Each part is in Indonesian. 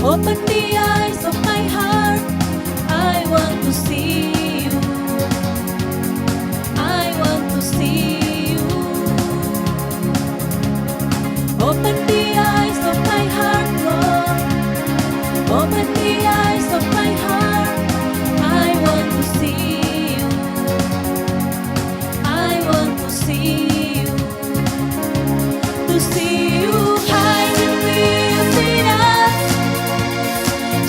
Open the eyes of my heart. I want to see you. I want to see you. Open the eyes of my heart, Lord. Open the eyes of my heart. I want to see you. I want to see you. To see you high and lifted up,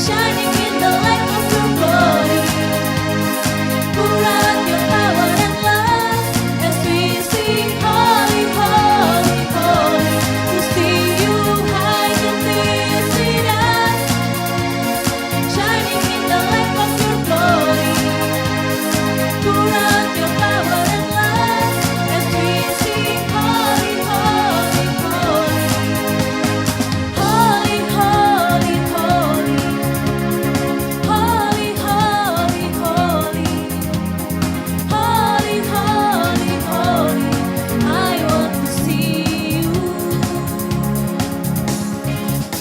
shining in the light of your glory. Pour out your power and love as we sing holy, holy, holy. To see you high and lifted up, shining in the light of your glory. Pour out your power and love as we sing holy, holy, holy. Holy, holy, holy. Holy, holy, holy. Holy, holy, holy. I want to see you.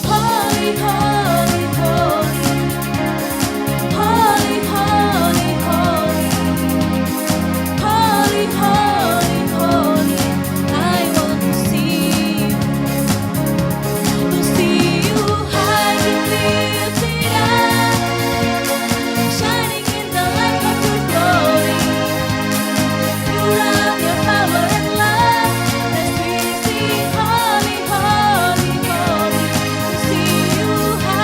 Holy, holy, holy. Holy, holy, holy. Holy, holy, holy. I want to see you. To see you high and lifted up, shining in the light of your glory. Pour out your power and love as we sing holy, holy, holy. To see you high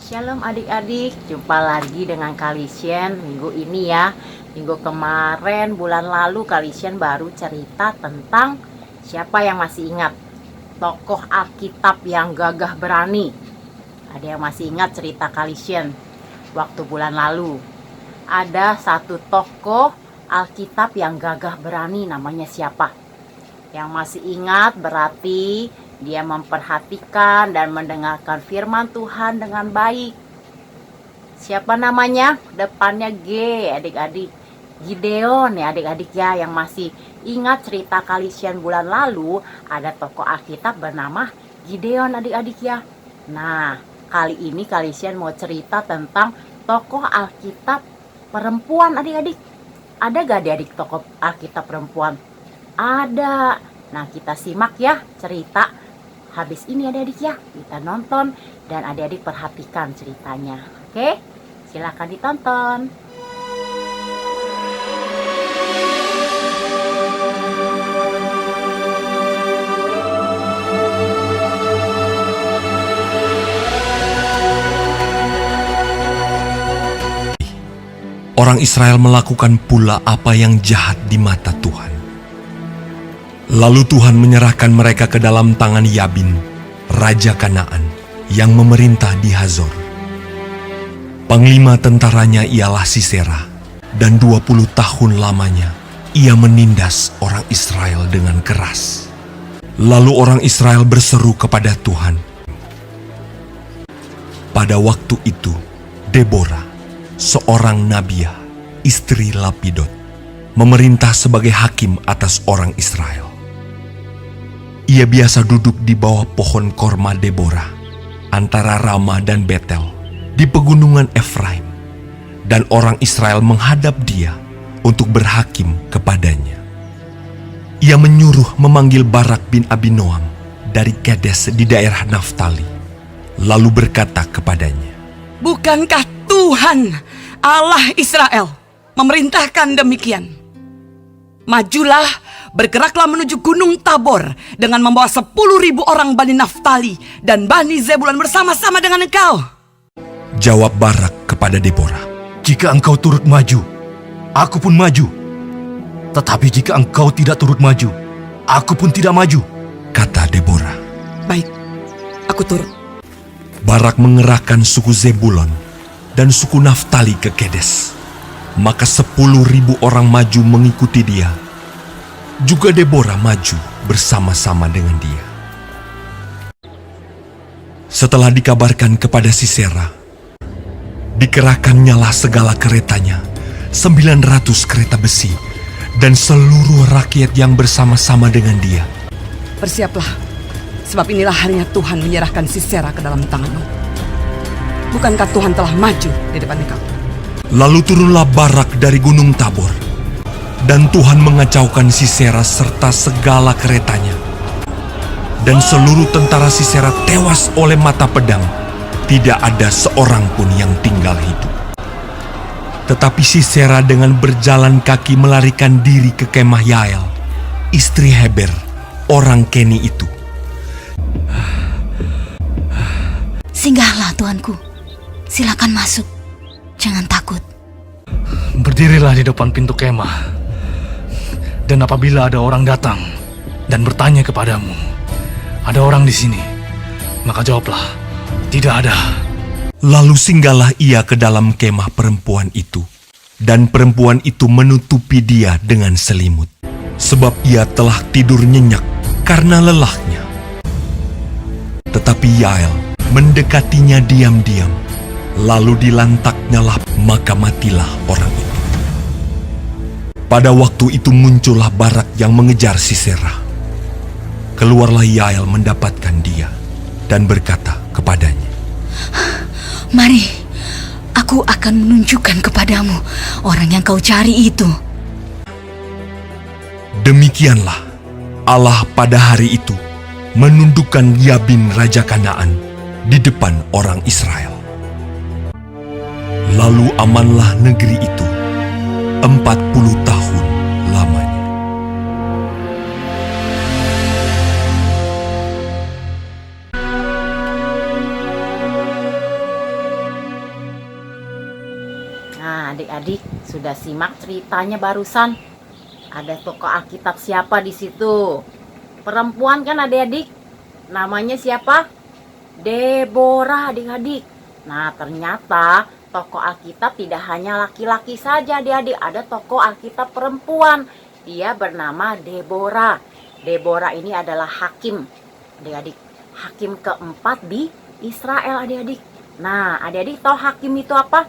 Shalom adik-adik, jumpa lagi dengan Kalisien minggu ini ya. Minggu kemarin, bulan lalu Kalisien baru cerita tentang siapa yang masih ingat tokoh Alkitab yang gagah berani. Ada yang masih ingat cerita Kalisien waktu bulan lalu? Ada satu tokoh Alkitab yang gagah berani, namanya siapa? Yang masih ingat berarti dia memperhatikan dan mendengarkan firman Tuhan dengan baik. Siapa namanya? Depannya G, adik-adik. Gideon ya adik-adik ya, yang masih ingat cerita Kalisien bulan lalu, ada tokoh Alkitab bernama Gideon adik-adik ya. Nah, kali ini Kalisien mau cerita tentang tokoh Alkitab perempuan adik-adik. Ada gak adik-adik tokoh Alkitab perempuan? Ada. Nah, kita simak ya cerita habis ini adik-adik ya. Kita nonton dan adik-adik perhatikan ceritanya. Oke, silakan ditonton. Orang Israel melakukan pula apa yang jahat di mata Tuhan. Lalu Tuhan menyerahkan mereka ke dalam tangan Yabin, Raja Kanaan, yang memerintah di Hazor. Panglima tentaranya ialah Sisera, dan 20 tahun lamanya ia menindas orang Israel dengan keras. Lalu orang Israel berseru kepada Tuhan. Pada waktu itu, Deborah, seorang nabiah, istri Lapidot, memerintah sebagai hakim atas orang Israel. Ia biasa duduk di bawah pohon korma Deborah, antara Rama dan Betel, di pegunungan Efraim, dan orang Israel menghadap dia untuk berhakim kepadanya. Ia menyuruh memanggil Barak bin Abinoam dari Kedes di daerah Naftali, lalu berkata kepadanya, "Bukankah Tuhan Allah Israel memerintahkan demikian? Majulah, bergeraklah menuju Gunung Tabor dengan membawa 10.000 orang Bani Naftali dan Bani Zebulun bersama-sama dengan engkau." Jawab Barak kepada Deborah, "Jika engkau turut maju, aku pun maju. Tetapi jika engkau tidak turut maju, aku pun tidak maju." kata Deborah. "Baik, aku turut." Barak mengerahkan suku Zebulon dan suku Naftali ke Kedes. Maka 10.000 orang maju mengikuti dia. Juga Deborah maju bersama-sama dengan dia. Setelah dikabarkan kepada Sisera, dikerahkannyalah segala keretanya, 900 kereta besi, dan seluruh rakyat yang bersama-sama dengan dia. Bersiaplah, sebab inilah harinya Tuhan menyerahkan Sisera ke dalam tanganmu. Bukankah Tuhan telah maju di depan engkau? Lalu turunlah Barak dari Gunung Tabor, dan Tuhan mengacaukan Sisera serta segala keretanya. Dan seluruh tentara Sisera tewas oleh mata pedang, tidak ada seorang pun yang tinggal hidup. Tetapi Sisera dengan berjalan kaki melarikan diri ke kemah Yael, istri Heber, orang Keni itu. "Singgahlah Tuanku, silakan masuk, jangan takut." Berdirilah di depan pintu kemah. Dan apabila ada orang datang dan bertanya kepadamu, "Ada orang di sini?" maka jawablah, "Tidak ada." Lalu singgahlah ia ke dalam kemah perempuan itu, dan perempuan itu menutupi dia dengan selimut, sebab ia telah tidur nyenyak karena lelahnya. Tetapi Yael mendekatinya diam-diam, lalu dilantaknyalah, maka matilah orang itu. Pada waktu itu muncullah Barak yang mengejar Sisera. Keluarlah Yael mendapatkan dia dan berkata kepadanya, "Mari, aku akan menunjukkan kepadamu orang yang kau cari itu." Demikianlah Allah pada hari itu menundukkan Yabin Raja Kanaan di depan orang Israel. Lalu amanlah negeri itu 40 tahun lamanya. adik-adik sudah simak ceritanya barusan? Ada tokoh Alkitab siapa di situ? Perempuan kan adik-adik? Namanya siapa? Deborah adik-adik. Nah, ternyata tokoh Alkitab tidak hanya laki-laki saja adik-adik. Ada tokoh Alkitab perempuan. Dia bernama Deborah. Deborah ini adalah hakim adik-adik. Hakim keempat di Israel adik-adik. Nah, adik-adik tahu hakim itu apa?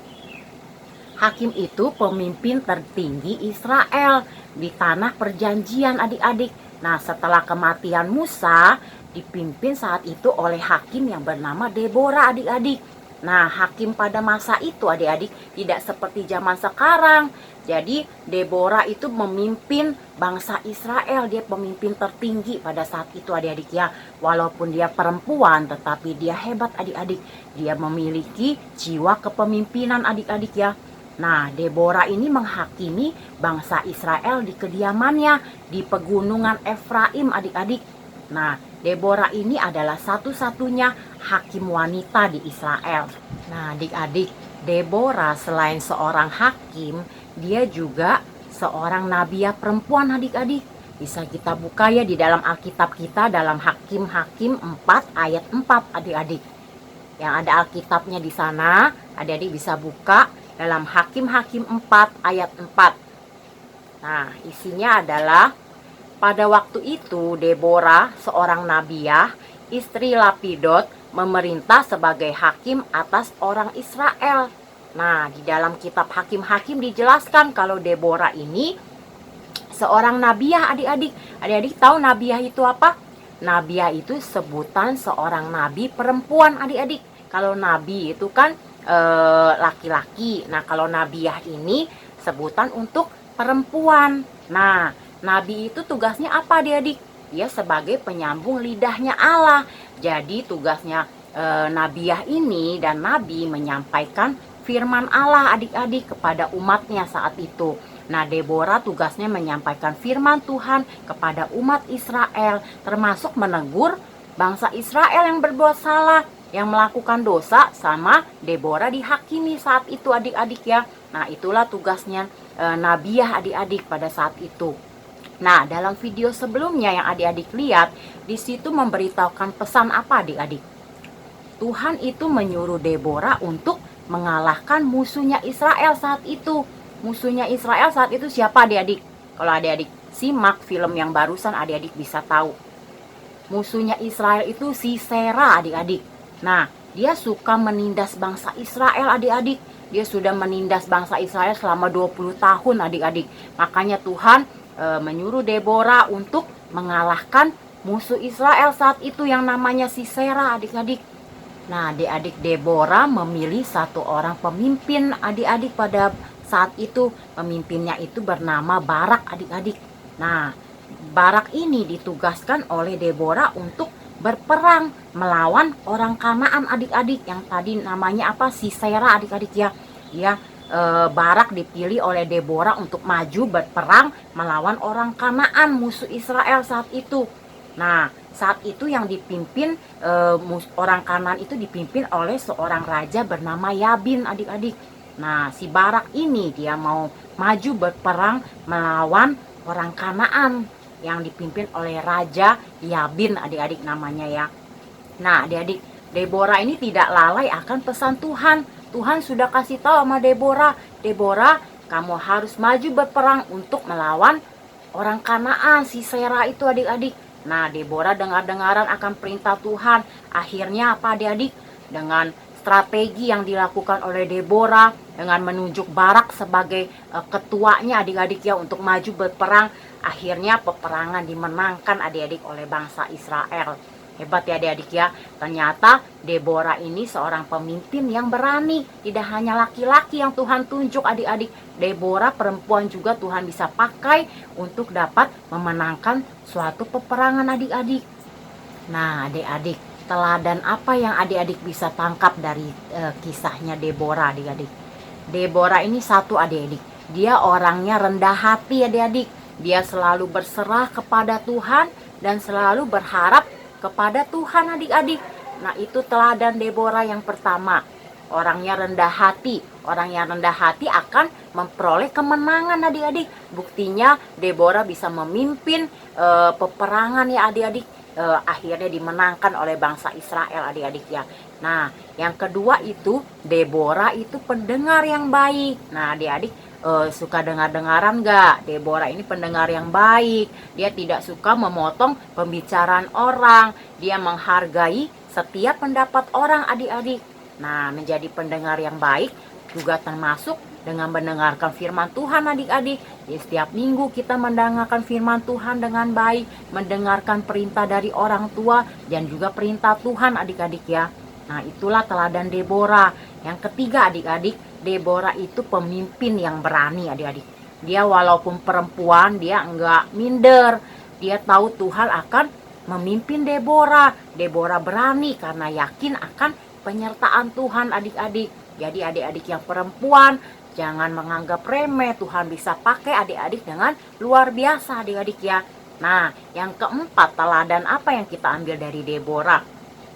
Hakim itu pemimpin tertinggi Israel di tanah perjanjian adik-adik. Nah, setelah kematian Musa, dipimpin saat itu oleh hakim yang bernama Deborah adik-adik. Nah, hakim pada masa itu adik-adik tidak seperti zaman sekarang. Jadi Deborah itu memimpin bangsa Israel. Dia pemimpin tertinggi pada saat itu adik-adik ya. Walaupun dia perempuan tetapi dia hebat adik-adik. Dia memiliki jiwa kepemimpinan adik-adik ya. Nah, Deborah ini menghakimi bangsa Israel di kediamannya di pegunungan Efraim adik-adik. Nah, Deborah ini adalah satu-satunya hakim wanita di Israel. Nah, adik-adik, Deborah selain seorang hakim, dia juga seorang nabiah perempuan adik-adik. Bisa kita buka ya di dalam Alkitab kita dalam Hakim-Hakim 4 ayat 4 adik-adik. Yang ada Alkitabnya di sana, adik-adik bisa buka dalam Hakim-Hakim 4 ayat 4. Nah, isinya adalah pada waktu itu Deborah, seorang nabiah, istri Lapidot, memerintah sebagai hakim atas orang Israel. Nah, di dalam kitab Hakim-Hakim dijelaskan kalau Deborah ini seorang nabiah adik-adik. Adik-adik tahu nabiah itu apa? Nabiah itu sebutan seorang nabi perempuan adik-adik. Kalau nabi itu kan laki-laki. Nah, kalau nabiah ini sebutan untuk perempuan. Nah, nabi itu tugasnya apa adik-adik? Dia sebagai penyambung lidahnya Allah. Jadi tugasnya nabiah ini dan nabi menyampaikan firman Allah adik-adik kepada umatnya saat itu. Nah, Deborah tugasnya menyampaikan firman Tuhan kepada umat Israel, termasuk menegur bangsa Israel yang berbuat salah, yang melakukan dosa. Sama Deborah dihakimi saat itu adik-adik ya. Nah, itulah tugasnya nabiah adik-adik pada saat itu. Nah, dalam video sebelumnya yang adik-adik lihat, di situ memberitahukan pesan apa adik-adik? Tuhan itu menyuruh Deborah untuk mengalahkan musuhnya Israel saat itu. Musuhnya Israel saat itu siapa adik-adik? Kalau adik-adik simak film yang barusan, adik-adik bisa tahu. Musuhnya Israel itu Sisera adik-adik. Nah, dia suka menindas bangsa Israel adik-adik. Dia sudah menindas bangsa Israel selama 20 tahun adik-adik. Makanya Tuhan menyuruh Deborah untuk mengalahkan musuh Israel saat itu yang namanya Sisera adik-adik. Nah, adik-adik, Deborah memilih satu orang pemimpin adik-adik pada saat itu. Pemimpinnya itu bernama Barak adik-adik. Nah, Barak ini ditugaskan oleh Deborah untuk berperang melawan orang Kanaan adik-adik. Yang tadi namanya apa? Sisera adik-adik ya. Ya, Barak dipilih oleh Deborah untuk maju berperang melawan orang Kanaan, musuh Israel saat itu. Nah, saat itu yang dipimpin orang Kanaan itu dipimpin oleh seorang raja bernama Yabin adik-adik. Nah, si Barak ini dia mau maju berperang melawan orang Kanaan yang dipimpin oleh Raja Yabin adik-adik namanya ya. Nah, adik-adik, Deborah ini tidak lalai akan pesan Tuhan. Tuhan sudah kasih tahu sama Deborah, Deborah, kamu harus maju berperang untuk melawan orang Kanaan, Sisera itu adik-adik. Nah, Deborah dengar-dengaran akan perintah Tuhan. Akhirnya apa adik-adik? Dengan strategi yang dilakukan oleh Deborah, dengan menunjuk Barak sebagai ketuanya adik-adik ya untuk maju berperang, akhirnya peperangan dimenangkan adik-adik oleh bangsa Israel. Hebat ya adik-adik ya. Ternyata Deborah ini seorang pemimpin yang berani. Tidak hanya laki-laki yang Tuhan tunjuk adik-adik. Deborah perempuan juga Tuhan bisa pakai untuk dapat memenangkan suatu peperangan adik-adik. Nah, adik-adik, teladan apa yang adik-adik bisa tangkap dari kisahnya Deborah adik-adik? Deborah ini satu adik-adik. Dia orangnya rendah hati adik-adik. Dia selalu berserah kepada Tuhan dan selalu berharap kepada Tuhan adik-adik. Nah, itu teladan Deborah yang pertama. orangnya rendah hati. Orang yang rendah hati akan memperoleh kemenangan adik-adik. Buktinya Deborah bisa memimpin peperangan ya adik-adik. Akhirnya dimenangkan oleh bangsa Israel adik-adik ya. Nah, yang kedua itu Deborah itu pendengar yang baik. Nah, adik-adik suka dengar-dengaran gak? Deborah ini pendengar yang baik. Dia tidak suka memotong pembicaraan orang. Dia menghargai setiap pendapat orang adik-adik. Nah, menjadi pendengar yang baik juga termasuk dengan mendengarkan firman Tuhan adik-adik. Di setiap minggu kita mendengarkan firman Tuhan dengan baik, mendengarkan perintah dari orang tua dan juga perintah Tuhan adik-adik ya. Nah, itulah teladan Deborah. Yang ketiga adik-adik, Deborah itu pemimpin yang berani adik-adik. Dia walaupun perempuan, dia enggak minder. Dia tahu Tuhan akan memimpin Deborah. Deborah berani karena yakin akan penyertaan Tuhan adik-adik. Jadi adik-adik yang perempuan, jangan menganggap remeh. Tuhan bisa pakai adik-adik dengan luar biasa adik-adik ya. Nah, yang keempat, teladan apa yang kita ambil dari Deborah?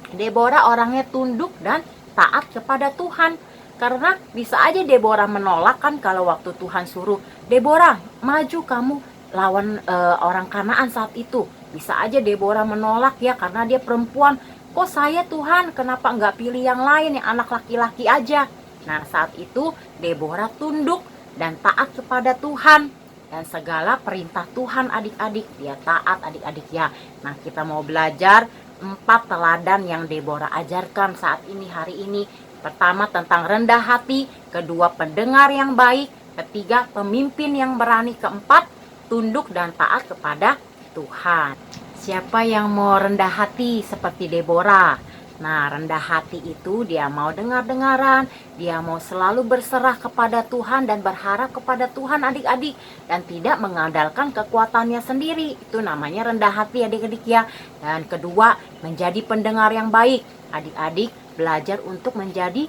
Deborah orangnya tunduk dan taat kepada Tuhan. Karena bisa aja Deborah menolak kan kalau waktu Tuhan suruh, Deborah maju kamu lawan orang Kanaan saat itu. Bisa aja Deborah menolak ya karena dia perempuan. Kok saya Tuhan, kenapa nggak pilih yang lain, yang anak laki-laki aja? Nah, saat itu Deborah tunduk dan taat kepada Tuhan. Dan segala perintah Tuhan adik-adik, dia taat adik-adik ya. Nah, kita mau belajar 4 teladan yang Deborah ajarkan saat ini, hari ini. Pertama tentang rendah hati, kedua pendengar yang baik, ketiga pemimpin yang berani, keempat tunduk dan taat kepada Tuhan. Siapa yang mau rendah hati seperti Deborah? Nah, rendah hati itu dia mau dengar-dengaran, dia mau selalu berserah kepada Tuhan dan berharap kepada Tuhan adik-adik, dan tidak mengandalkan kekuatannya sendiri. Itu namanya rendah hati adik-adik ya. Dan kedua, menjadi pendengar yang baik. Adik-adik belajar untuk menjadi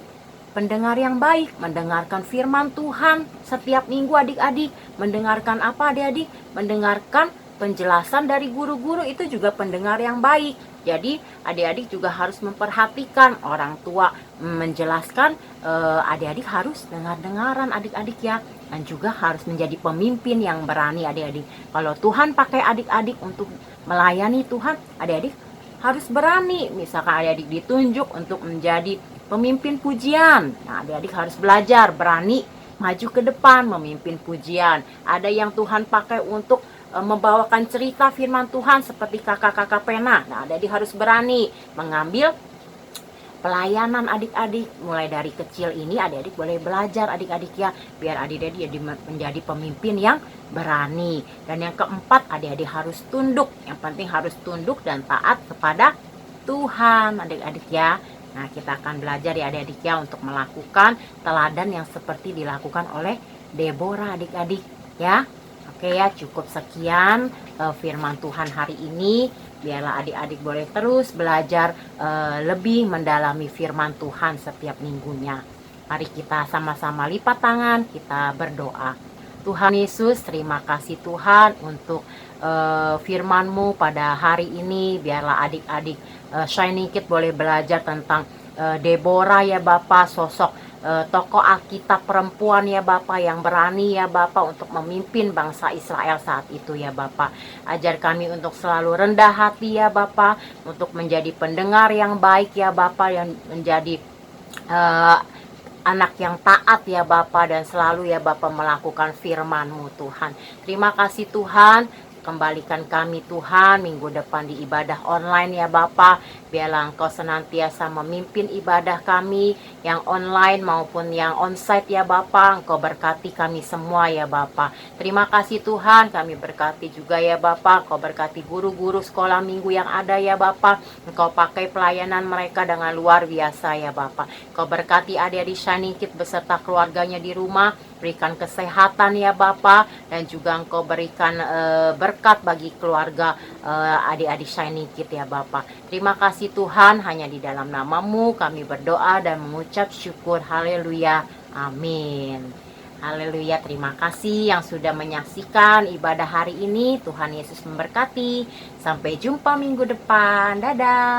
pendengar yang baik, mendengarkan firman Tuhan setiap minggu adik-adik. Mendengarkan apa adik-adik? Mendengarkan penjelasan dari guru-guru, itu juga pendengar yang baik. Jadi adik-adik juga harus memperhatikan orang tua menjelaskan, adik-adik harus dengar-dengaran adik-adik ya. Dan juga harus menjadi pemimpin yang berani adik-adik. Kalau Tuhan pakai adik-adik untuk melayani Tuhan, adik-adik harus berani. Misalkan adik-adik ditunjuk untuk menjadi pemimpin pujian, nah adik-adik harus belajar berani maju ke depan memimpin pujian. Ada yang Tuhan pakai untuk membawakan cerita firman Tuhan seperti kakak-kakak pena. Nah, adik-adik harus berani mengambil pelayanan adik-adik. Mulai dari kecil ini adik-adik boleh belajar adik-adik ya, biar adik-adik menjadi pemimpin yang berani. Dan yang keempat, adik-adik harus tunduk. Yang penting harus tunduk dan taat kepada Tuhan adik-adik ya. Nah, kita akan belajar ya adik-adik ya untuk melakukan teladan yang seperti dilakukan oleh Deborah adik-adik ya. Oke ya, cukup sekian firman Tuhan hari ini. Biarlah adik-adik boleh terus belajar lebih mendalami firman Tuhan setiap minggunya. Mari kita sama-sama lipat tangan, kita berdoa. Tuhan Yesus, terima kasih Tuhan untuk firman-Mu pada hari ini. Biarlah adik-adik Shining Kid boleh belajar tentang Deborah ya Bapak, sosok tokoh Alkitab perempuan ya Bapak yang berani ya Bapak untuk memimpin bangsa Israel saat itu ya Bapak. Ajar kami untuk selalu rendah hati ya Bapak, untuk menjadi pendengar yang baik ya Bapak, yang menjadi anak yang taat ya Bapak, dan selalu ya Bapak melakukan firman-Mu Tuhan. Terima kasih Tuhan. Kembalikan kami Tuhan minggu depan di ibadah online ya Bapak. Biarlah Engkau senantiasa memimpin ibadah kami yang online maupun yang onsite ya Bapak. Engkau berkati kami semua ya Bapak. Terima kasih Tuhan, kami berkati juga ya Bapak. Engkau berkati guru-guru sekolah minggu yang ada ya Bapak. Engkau pakai pelayanan mereka dengan luar biasa ya Bapak. Engkau berkati adik-adik Shining Kid beserta keluarganya di rumah. Berikan kesehatan ya Bapak, dan juga Engkau berikan berkat bagi keluarga adik-adik Shining Kid ya Bapak. Terima kasih Tuhan, hanya di dalam nama-Mu kami berdoa dan mengucap syukur. Haleluya, amin. Haleluya, terima kasih yang sudah menyaksikan ibadah hari ini. Tuhan Yesus memberkati. Sampai jumpa minggu depan. Dadah.